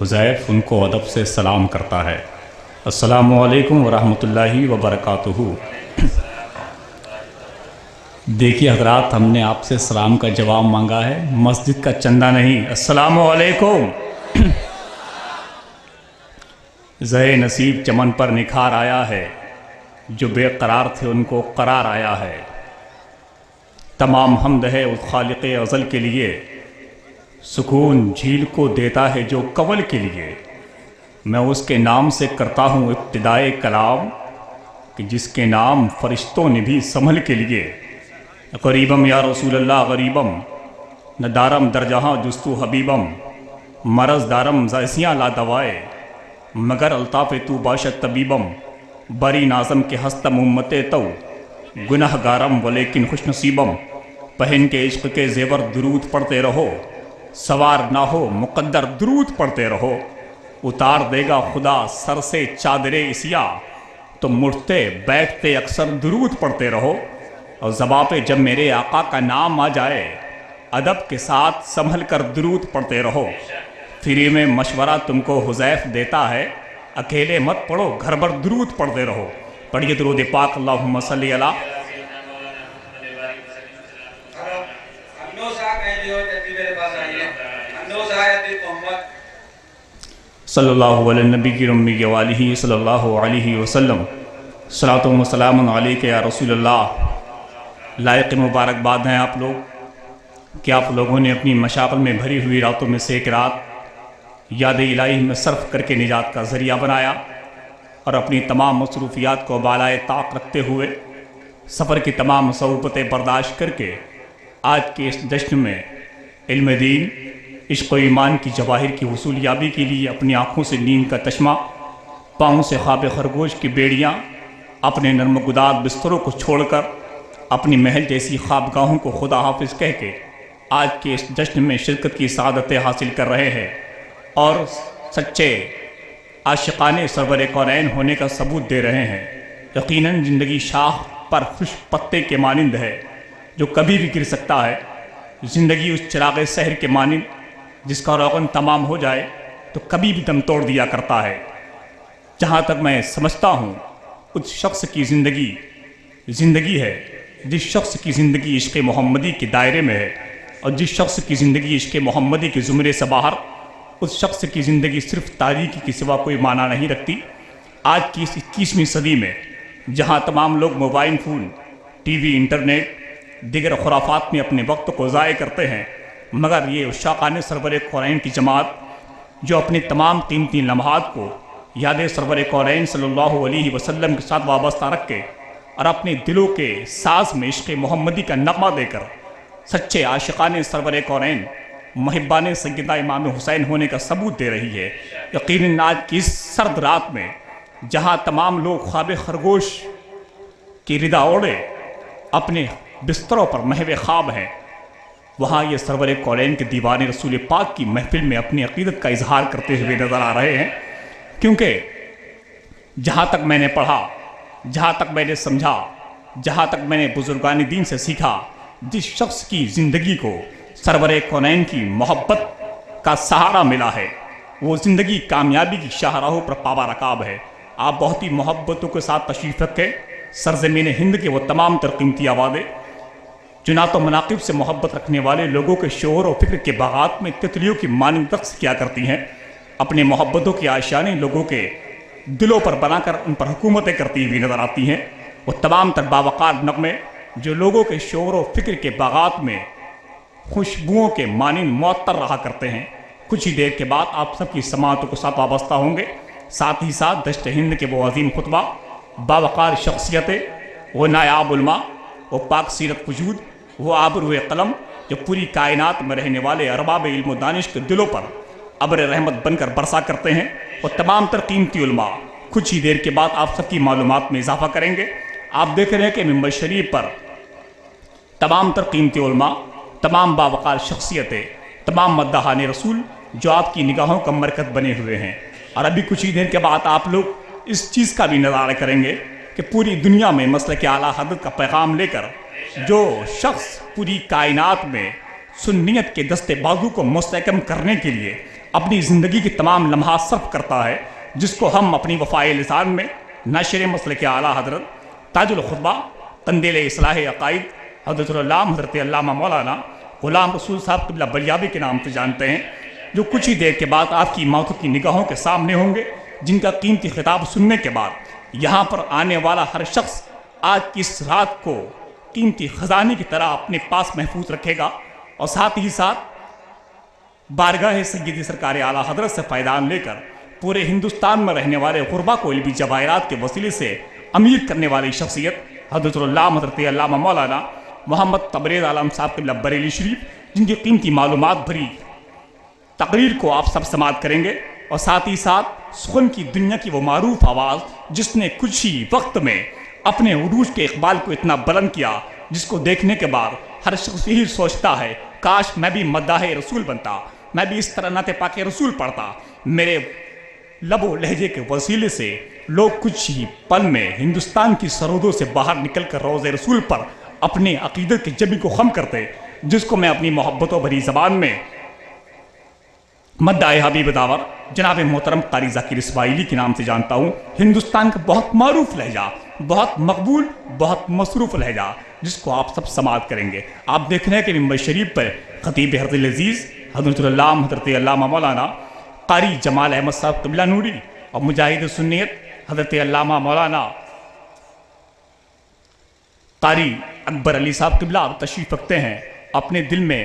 حذیف ان کو ادب سے سلام کرتا ہے۔ السلام علیکم ورحمۃ اللہ وبرکاتہ۔ دیکھیے حضرات، ہم نے آپ سے سلام کا جواب مانگا ہے، مسجد کا چندہ نہیں۔ السلام علیکم۔ زہ نصیب چمن پر نکھار آیا ہے، جو بے قرار تھے ان کو قرار آیا ہے۔ تمام حمد ہے اس خالق ازل کے لیے، سکون جھیل کو دیتا ہے جو کول کے لیے۔ میں اس کے نام سے کرتا ہوں ابتدائے کلام، کہ جس کے نام فرشتوں نے بھی سنبھل کے لیے۔ غریبم یا رسول اللہ غریبم، نہ دارم در جہاں جستو حبیبم، مرض دارم زائسیاں لا دوائے، مگر الطاف تو باشد طبیبم۔ بری نازم کے ہستم امت تو، گناہ گارم ولیکن خوش نصیبم۔ پہن کے عشق کے زیور درود پڑھتے رہو، سوار نہ ہو مقدر درود پڑھتے رہو۔ اتار دے گا خدا سر سے چادر عصیاں، تو مٹھتے بیٹھتے اکثر درود پڑھتے رہو۔ اور زباں پہ جب میرے آقا کا نام آ جائے، ادب کے ساتھ سنبھل کر درود پڑھتے رہو۔ فری میں مشورہ تم کو حذیف دیتا ہے، اکیلے مت پڑھو، گھر بھر درود پڑھتے رہو۔ پڑھیے درود پاک، اللہم صلی علی صلی اللہ علیہ نبی کی رمی والہ صلی اللہ علیہ وسلم۔ صلاۃ و سلام علیک یا رسول اللہ۔ لائق مبارکباد ہیں آپ لوگ کہ آپ لوگوں نے اپنی مشاغل میں بھری ہوئی راتوں میں سے ایک رات یاد الہی میں صرف کر کے نجات کا ذریعہ بنایا، اور اپنی تمام مصروفیات کو بالائے طاق رکھتے ہوئے سفر کی تمام صعوبتیں برداشت کر کے آج کے اس جشن میں علم دین، عشق و ایمان کی جواہر کی حصولیابی کے لیے اپنی آنکھوں سے نیند کا چشمہ، پاؤں سے خواب خرگوش کی بیڑیاں، اپنے نرم گداز بستروں کو چھوڑ کر اپنی محل جیسی خوابگاہوں کو خدا حافظ کہہ کے آج کے اس جشن میں شرکت کی سعادتیں حاصل کر رہے ہیں، اور سچے عاشقان سرور کونین ہونے کا ثبوت دے رہے ہیں۔ یقیناً زندگی شاخ پر خشک پتے کے مانند ہے جو کبھی بھی گر سکتا ہے۔ زندگی اس چراغ سحر کے مانند جس کا روغن تمام ہو جائے تو کبھی بھی دم توڑ دیا کرتا ہے۔ جہاں تک میں سمجھتا ہوں، اس شخص کی زندگی ہے جس شخص کی زندگی عشق محمدی کے دائرے میں ہے، اور جس شخص کی زندگی عشق محمدی کے زمرے سے باہر، اس شخص کی زندگی صرف تاریکی کے سوا کوئی معنی نہیں رکھتی۔ آج کی اس 21ویں صدی میں جہاں تمام لوگ mobile phone, T V, internet, دیگر خرافات میں اپنے وقت کو ضائع کرتے ہیں، مگر یہ عشاقان سرور کونین کی جماعت جو اپنے تمام قیمتی لمحات کو یاد سرور کونین صلی اللہ علیہ وسلم کے ساتھ وابستہ رکھ کے اور اپنے دلوں کے ساز میں عشق محمدی کا نغمہ دے کر سچے عاشقان سرور کونین، محبان سیدنا امام حسین ہونے کا ثبوت دے رہی ہے۔ یقیناً آج کی اس سرد رات میں جہاں تمام لوگ خواب خرگوش کی ردا اوڑے اپنے بستروں پر محو خواب ہیں، وہاں یہ سرور کونین کے دیوان رسول پاک کی محفل میں اپنی عقیدت کا اظہار کرتے ہوئے نظر آ رہے ہیں، کیونکہ جہاں تک میں نے پڑھا، جہاں تک میں نے سمجھا، جہاں تک میں نے بزرگان دین سے سیکھا، جس شخص کی زندگی کو سرور کونین کی محبت کا سہارا ملا ہے، وہ زندگی کامیابی کی شاہراہوں پر پابا رکاب ہے۔ آپ بہت ہی محبتوں کے ساتھ تشریف رکھیں سرزمین ہند کے وہ تمام تر قیمتی آوازیں جنات و مناقب سے محبت رکھنے والے لوگوں کے شعور و فکر کے باغات میں تتلیوں کی مانند رقص کیا کرتی ہیں، اپنے محبتوں کی آشیانیں لوگوں کے دلوں پر بنا کر ان پر حکومتیں کرتی ہوئی نظر آتی ہیں۔ وہ تمام تر باوقار نغمے جو لوگوں کے شعور و فکر کے باغات میں خوشبوؤں کے مانند معطر رہا کرتے ہیں، کچھ ہی دیر کے بعد آپ سب کی سماعتوں کے ساتھ وابستہ ہوں گے۔ ساتھ ہی ساتھ دشت ہند کے وہ عظیم خطبہ، باوقار شخصیتیں، وہ نایاب علماء، وہ پاک سیرت وجود، وہ آبروئے قلم جو پوری کائنات میں رہنے والے ارباب علم و دانش کے دلوں پر ابر رحمت بن کر برسا کرتے ہیں، وہ تمام تر قیمتی علماء کچھ ہی دیر کے بعد آپ سب کی معلومات میں اضافہ کریں گے۔ آپ دیکھ رہے ہیں کہ ممبر شریف پر تمام تر قیمتی علماء، تمام باوقار شخصیتیں، تمام مداحان رسول جو آپ کی نگاہوں کا مرکز بنے ہوئے ہیں، اور ابھی کچھ ہی دیر کے بعد آپ لوگ اس چیز کا بھی نظارہ کریں گے کہ پوری دنیا میں مسلک اعلیٰ حضرت کا پیغام لے کر جو شخص پوری کائنات میں سنیت کے دستے بازو کو مستحکم کرنے کے لیے اپنی زندگی کے تمام لمحات صرف کرتا ہے، جس کو ہم اپنی وفائے لسان میں نشر مسلک اعلیٰ حضرت تاج الخطبہ قندیل اصلاح عقائد حضرت العلامہ حضرت علامہ مولانا غلام رسول صاحب قبلہ بلیابی کے نام سے جانتے ہیں، جو کچھ ہی دیر کے بعد آپ کی موت کی نگاہوں کے سامنے ہوں گے، جن کا قیمتی خطاب سننے کے بعد یہاں پر آنے والا ہر شخص آج کی اس رات کو قیمتی خزانے کی طرح اپنے پاس محفوظ رکھے گا، اور ساتھ ہی ساتھ بارگاہ سیدی سرکار اعلیٰ حضرت سے فائدان لے کر پورے ہندوستان میں رہنے والے غربا کو علمی جواہرات کے وسیلے سے امیر کرنے والی شخصیت حضرت العلامہ حضرت علامہ مولانا محمد تبریز عالم صاحب قبلہ بریلی شریف، جن کی قیمتی معلومات بھری تقریر کو آپ سب سماعت کریں گے، اور ساتھ ہی ساتھ سخن کی دنیا کی وہ معروف آواز جس نے کچھ ہی وقت میں اپنے عروج کے اقبال کو اتنا بلند کیا، جس کو دیکھنے کے بعد ہر شخص یہی سوچتا ہے کاش میں بھی مداح رسول بنتا، میں بھی اس طرح نعت پاک رسول پڑھتا۔ میرے لب و لہجے کے وسیلے سے لوگ کچھ ہی پل میں ہندوستان کی سرحدوں سے باہر نکل کر روض رسول پر اپنے عقیدت کے جمی کو خم کرتے، جس کو میں اپنی محبتوں بھری زبان میں مداح حبیب داور جناب محترم قاری ذاکر اسماعیلی کے نام سے جانتا ہوں۔ ہندوستان کا بہت معروف لہجہ، بہت مقبول، بہت مصروف لہجہ، جس کو آپ سب سماعت کریں گے۔ آپ دیکھ رہے ہیں کہ ممبر شریف پر خطیب حضرت العزیز حضرت العلامہ حضرت علامہ مولانا قاری جمال احمد صاحب قبلہ نوری اور مجاہد سنیت حضرت علامہ مولانا قاری اکبر علی صاحب قبلہ تشریف رکھتے ہیں۔ اپنے دل میں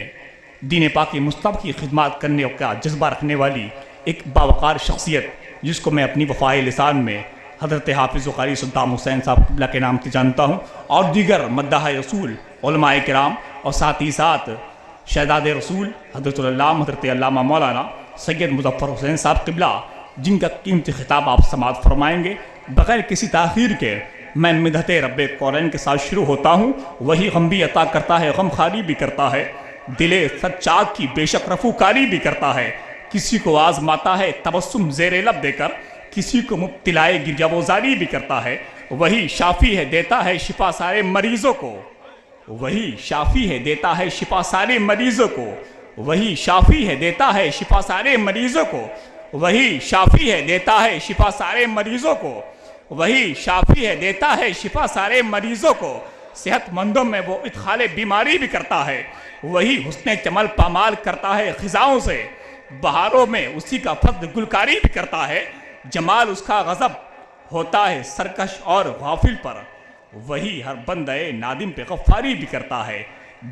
دین پاک مصطفیٰ کی خدمات کرنے کا جذبہ رکھنے والی ایک باوقار شخصیت، جس کو میں اپنی وفائے لسان میں حضرت حافظ و قاری سلطان حسین صاحب قبلہ کے نام سے جانتا ہوں، اور دیگر مداح رسول علماء کرام، اور ساتھ ہی ساتھ شہزاد رسول حضرت العلامہ حضرت علامہ مولانا سید مظفر حسین صاحب قبلہ، جن کا قیمتی خطاب آپ سماعت فرمائیں گے۔ بغیر کسی تاخیر کے میں مدحت رب کونین کے ساتھ شروع ہوتا ہوں۔ وہی غم بھی عطا کرتا ہے، غم خاری بھی کرتا ہے، دل سجاد کی بے شک رفوکاری بھی کرتا ہے، کسی کو آزماتا ہے تبسم زیر لب دے کر، کسی کو مبتلائے گریہ وزاری بھی کرتا ہے۔ وہی شافی ہے، دیتا ہے شفا سارے مریضوں کو، وہی شافی ہے، دیتا ہے شفا سارے مریضوں کو، وہی شافی ہے، دیتا ہے شفا سارے مریضوں کو، وہی شافی ہے، دیتا ہے شفا سارے مریضوں کو، وہی شافی ہے، دیتا ہے شفا سارے مریضوں کو، صحت مندوں میں وہ ادخال بیماری بھی کرتا ہے، وہی حسن جمال پامال کرتا ہے خزاؤں سے، بہاروں میں اسی کا فضل گلکاری بھی کرتا ہے، جمال اس کا غضب ہوتا ہے سرکش اور غافل پر، وہی ہر بندے نادم پہ غفاری بھی کرتا ہے،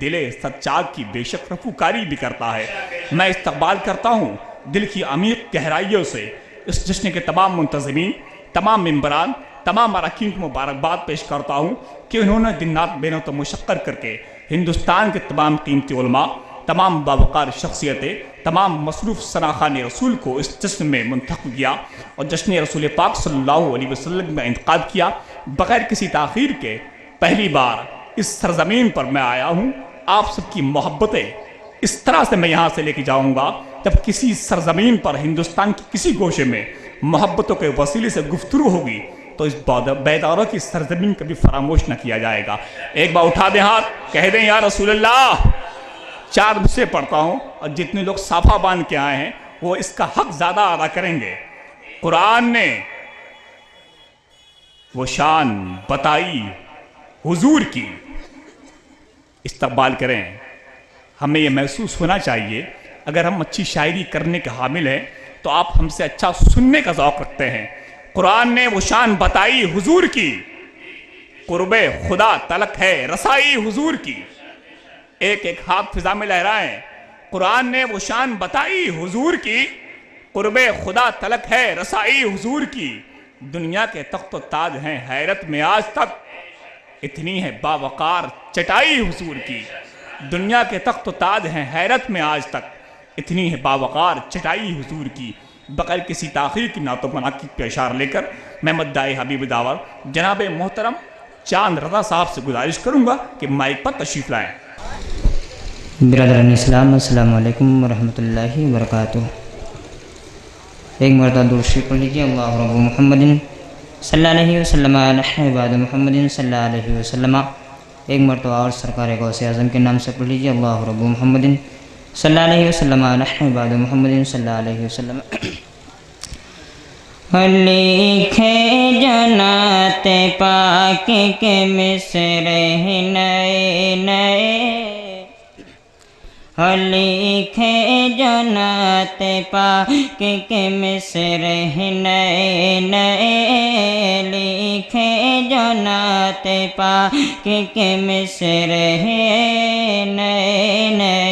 دل سچاگ کی بے شک رفوکاری بھی کرتا ہے۔ میں استقبال کرتا ہوں دل کی عمیق گہرائیوں سے اس جشن کے تمام منتظمین، تمام ممبران، تمام اراکین کو مبارکباد پیش کرتا ہوں کہ انہوں نے دن رات محنت و مشقت کر کے ہندوستان کے تمام قیمتی علماء، تمام باوقار شخصیتیں، تمام مصروف ثناخان رسول کو اس جشن میں منتخب کیا اور جشن رسول پاک صلی اللہ علیہ وسلم میں انعقاد کیا۔ بغیر کسی تاخیر کے پہلی بار اس سرزمین پر میں آیا ہوں۔ آپ سب کی محبتیں اس طرح سے میں یہاں سے لے کے جاؤں گا، جب کسی سرزمین پر ہندوستان کی کسی گوشے میں محبتوں کے وسیلے سے گفتگو ہوگی تو اس بیداروں کی سرزمین کبھی فراموش نہ کیا جائے گا۔ ایک بار اٹھا دیں ہاتھ، کہہ دیں یا رسول اللہ۔ 4 مجھ پڑھتا ہوں اور جتنے لوگ صافہ باندھ کے آئے ہیں وہ اس کا حق زیادہ ادا کریں گے۔ قرآن نے وہ شان بتائی حضور کی، استقبال کریں۔ ہمیں یہ محسوس ہونا چاہیے اگر ہم اچھی شاعری کرنے کے حامل ہیں تو آپ ہم سے اچھا سننے کا ذوق رکھتے ہیں۔ قرآن نے وہ شان بتائی حضور کی، قرب خدا تلک ہے رسائی حضور کی۔ ایک ایک ہاتھ فضا میں لہرائیں۔ قرآن نے وہ شان بتائی حضور کی، قرب خدا تلک ہے رسائی حضور کی۔ دنیا کے تخت و تاج ہیں حیرت میں آج تک، اتنی ہے باوقار چٹائی حضور کی۔ دنیا کے تخت و تاج ہیں حیرت میں آج تک، اتنی ہے باوقار چٹائی حضور کی۔ بغیر کسی تاخیر کی نعت و مناقب پہ اشار لے کر میں مداح حبیب داور جناب محترم چاند رضا صاحب سے گزارش کروں گا کہ مائک پر تشریف لائیں۔ برادران اسلام، السلام علیکم ورحمۃ اللہ وبرکاتہ۔ ایک مرتبہ درود شریف پڑھ لیجیے۔ اللہ رب محمد صلی اللہ علیہ وسلم علی عباد محمد صلی اللہ علیہ وسلم۔ ایک مرتبہ اور سرکار غوث اعظم کے نام سے پڑھ لیجیے۔ اللہ رب محمد صلی اللہ علیہ وسلم نحن بعد محمد صلی اللہ علیہ وسلم لکھے جنات پاک کے مصر نئے نئے لکھے جنات پاک کے مصر نئے نئے لکھے جنات پاک کے مصر نئے نئے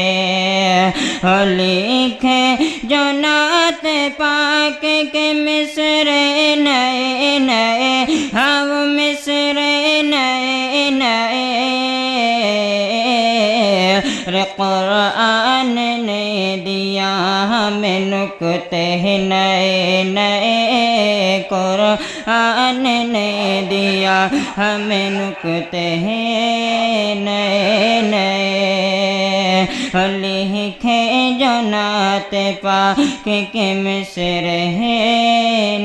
لکھے جنات پاک کے مصر نئے نئے ہم مصر نئے نئے قرآن نے دیا ہمیں نکتے نئے نئے قرآن نے دیا ہمیں نکتے نئے نئے لکھے جنات پاک کے مصر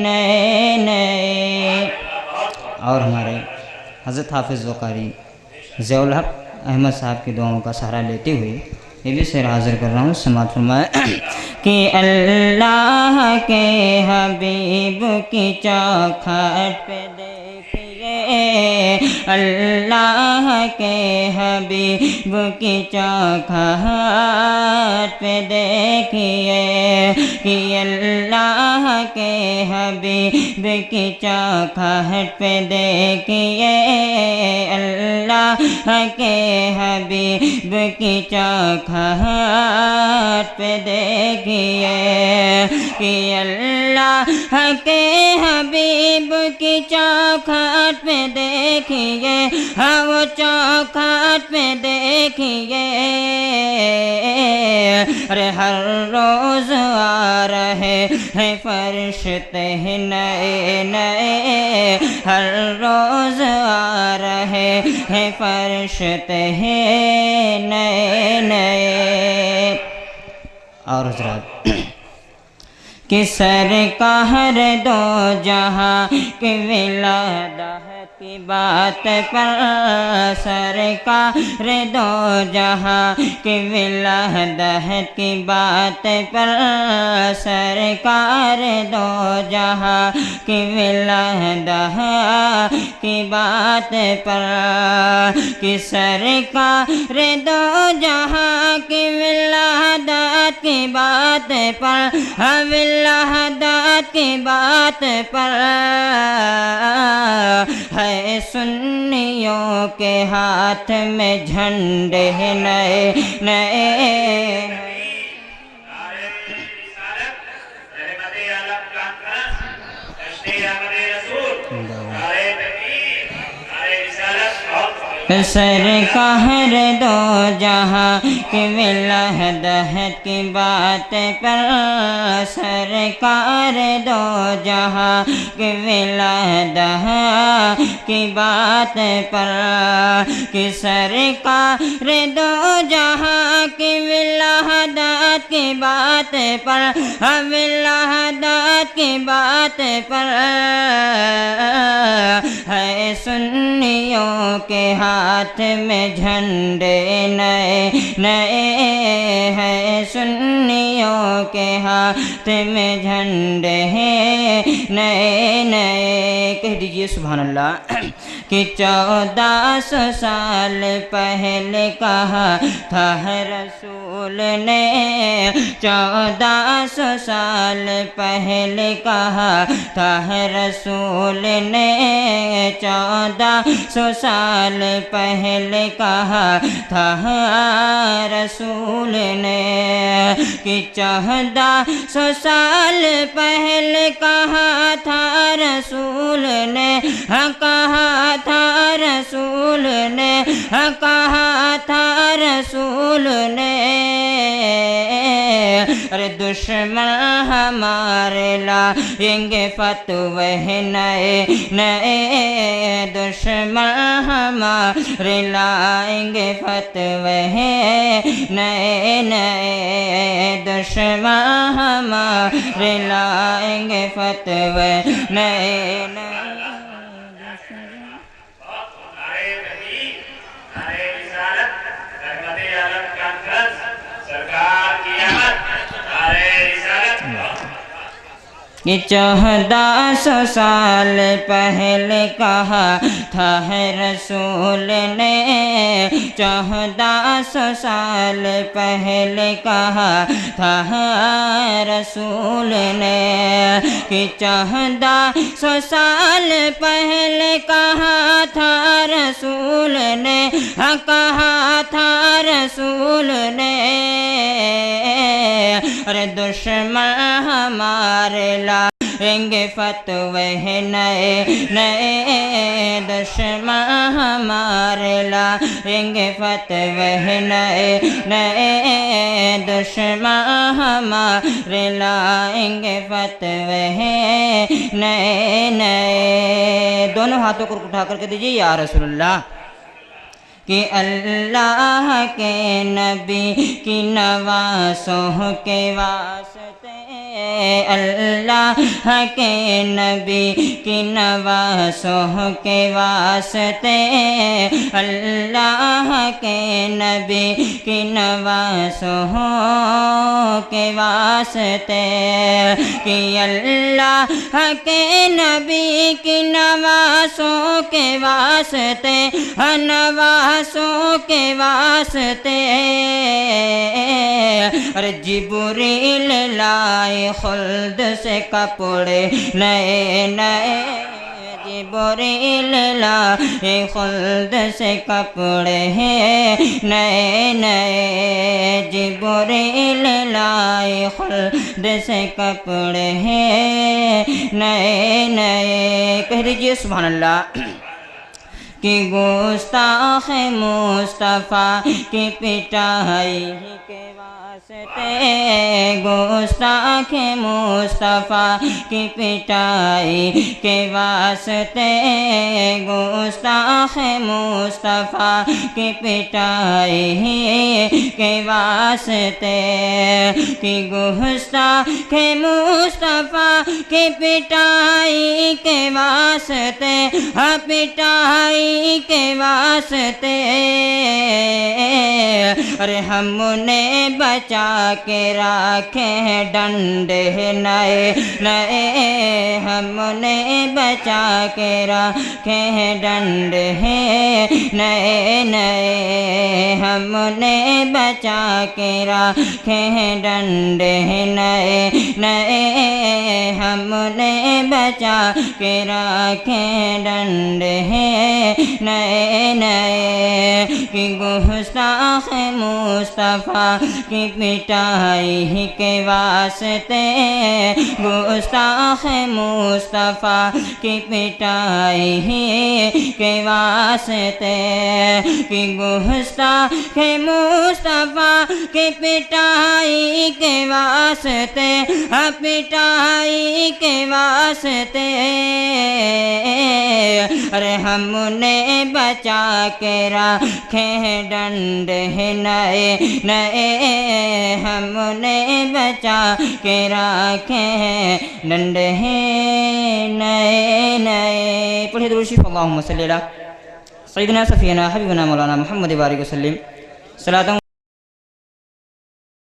نئے نئے اور ہمارے حضرت حافظ و قاری ضیاء الحق احمد صاحب کی دعاؤں کا سہارا لیتے ہوئے یہ بھی شعر حاضر کر رہا ہوں. سماعت فرمائے کہ اللہ کے حبیب کی چوکھٹ پہ دیکھیے اللہ کے حبیب کی چوکھٹ پہ دیکھیے کہ اللہ کے حبیب کی چوکھٹ پہ دیکھیے اللہ کے حبیب کی چوکھٹ پہ دیکھیے کہ اللہ کے حبیب کی چوکھٹ پہ دیکھیے وہ چوکھٹ پہ دیکھیے ارے ہر روز آ رہے ہیں فرشتے نئے نئے ہر روز آ رہے ہیں فرشتے نئے نئے. اور حضرات کہ سرکار دو جہاں کی ولادت کی بات پر سرکار دو جہاں کی ولادت کی بات پر سرکار دو جہاں کی ولادت کی بات پر کہ سرکار دو جہاں کی ولادت کی بات پر ولادت کی بات پر ہے سنیوں کے ہاتھ میں جھنڈے نئے نئے سرکار دو جہاں کی ولادت کی بات پر سرکار دو جہاں کی ولادت کی بات پر کہ سرکار دو جہاں کی ولادت کی بات پر ولادت کی بات پر ہے سنیوں کے ہاتھ میں جھنڈے نئے نئے ہے سنیوں کے ہاتھ میں جھنڈے نئے نئے. کہہ دیجئے سبحان اللہ کہ 1400 سال پہلے کہا تھا رسول نے 1400 سال پہلے کہا تھا رسول نے 1400 سال پہلے کہا تھا رسول نے کہ 1400 سال پہلے کہا تھا رسول نے کہا تھا رسول نے کہا تھا رسول نے ارے دشمن ہمارے لائیں گے فتوے نئے نئے دشمن ہمارے لائیں گے فتوے نئے نئے دشمن ہمارے لائیں گے فتوے نئے نئے. سرکار کی آمد نعرہ رسالت کہ 1400 سال پہلے کہا تھا ہے رسول نے، 1400 سال پہلے کہا تھا ہے رسول نے، کہ 1400 سال پہلے کہا تھا رسول نے، کہا تھا رسول نے، ارے دشمن ہمارے لائیں گے فتوے نئے نئے، دشمن ہمارے لائیں گے فتوے نئے نئے، دشمن ہمارے لائیں گے فتوے نئے نئے۔ دونوں ہاتھوں کو اٹھا کر کے دیجیے یا رسول اللہ۔ کہ اللہ کے نبی کی نوازوں کے واسطے، اللہ کے نبی کی نوازوں کے واسطے، اللہ کے نبی کی نوازوں کے واسطے، کہ اللہ کے نبی کی نوازوں کے واسطے، نوازوں کے واسطے، ارے جبریل لائے خلد سے کپڑے نئے نئے، جبریل لائے خلد سے کپڑے نئے نئے، جبریل لائے خلد سے کپڑے نئے نئے۔ کہہ دیجئے سبحان اللہ۔ کہ گستاخ مصطفیٰ کی پٹائی کے واسطے، گستاخ مصطفیٰ کی پٹائی کے واسطے، گستاخ مصطفیٰ کی پٹائی کے واسطے، کہ گستاخ مصطفیٰ کی پٹائی کے واسطے، پٹائی کے واسطے، ارے ہم انہیں بچا کے رکھے ہیں ڈنڈے نئے نئے، ہم انہیں بچا کے رکھے ہیں ڈنڈے نئے نئے، ہم انہیں بچا کے رکھے ہیں ڈنڈے نئے نئے، ہم انہیں بچا کے رکھے ڈنڈے نئے نئے، کہ گستاخ مصطفیٰ کی پٹائی کے واسطے، گستاخ مصطفیٰ کی پٹائی کے واسطے، کہ گستاخ مصطفیٰ کی پٹائی کے واسطے، پٹائی کے واسطے، ارے ہم انہیں بچا کے رکھے ہیں ڈنڈے نئے نئے، ہم انہیں بچا کے رکھے ہیں ڈنڈے نئے نئے۔ پڑھیں درود شریف۔ اللہم صلی علی سیدنا سفینا حبیبنا مولانا محمد بارک وسلم۔ صلاۃ